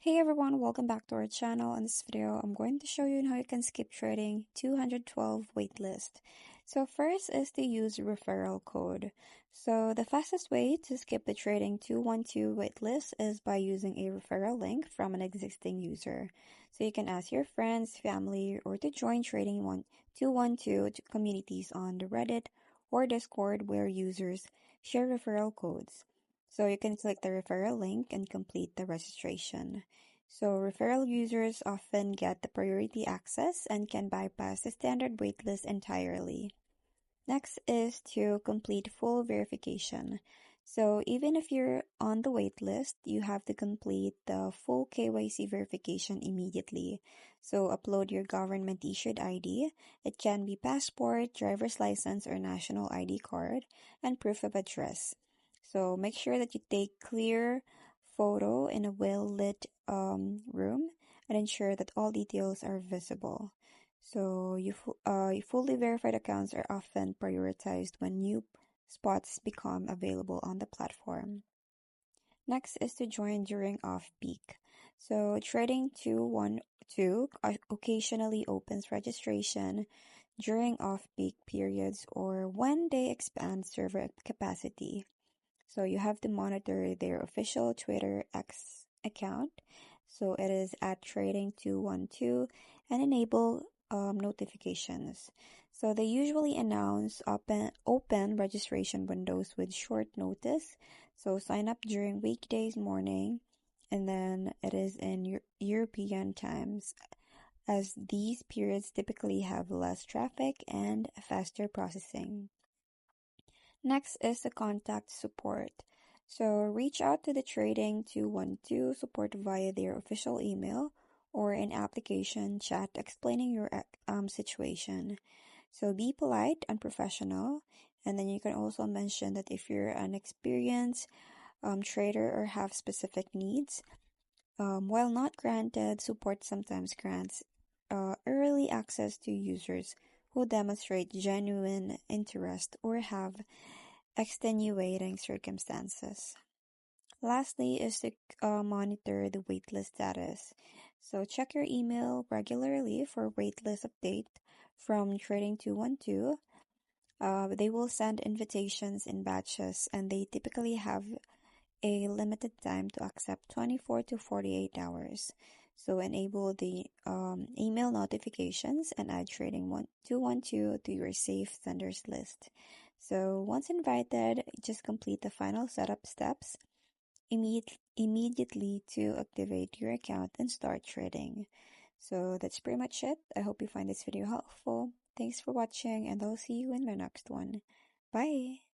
Hey everyone, welcome back to our channel. In this video, I'm going to show you how you can skip trading 212 waitlist. So first is to use referral code. So the fastest way to skip the trading 212 waitlist is by using a referral link from an existing user. So you can ask your friends, family, or to join trading 212 communities on the Reddit or Discord where users share referral codes. So you can click the referral link and complete the registration. So referral users often get the priority access and can bypass the standard waitlist entirely. Next is to complete full verification. So even if you're on the waitlist, you have to complete the full KYC verification immediately. So upload your government issued ID. It can be passport, driver's license, or national ID card, and proof of address. So make sure that you take clear photo in a well-lit room and ensure that all details are visible. So fully verified accounts are often prioritized when new spots become available on the platform. Next is to join during off-peak. So trading 212 occasionally opens registration during off-peak periods or when they expand server capacity. So you have to monitor their official Twitter X account. So it is at trading212 and enable notifications. So they usually announce open registration windows with short notice. So sign up during weekdays morning, and then it is in European times, as these periods typically have less traffic and faster processing. Next is the contact support. So reach out to the Trading 212 support via their official email or an application chat explaining your situation. So be polite and professional. And then you can also mention that if you're an experienced trader or have specific needs, while not granted, support sometimes grants early access to users who demonstrate genuine interest or have extenuating circumstances. Lastly is to monitor the waitlist status. So check your email regularly for waitlist update from Trading 212. They will send invitations in batches and they typically have a limited time to accept 24 to 48 hours. So enable the email notifications and add Trading 212 to your safe senders list. So once invited, just complete the final setup steps immediately to activate your account and start trading. So that's pretty much it. I hope you find this video helpful. Thanks for watching and I'll see you in my next one. Bye!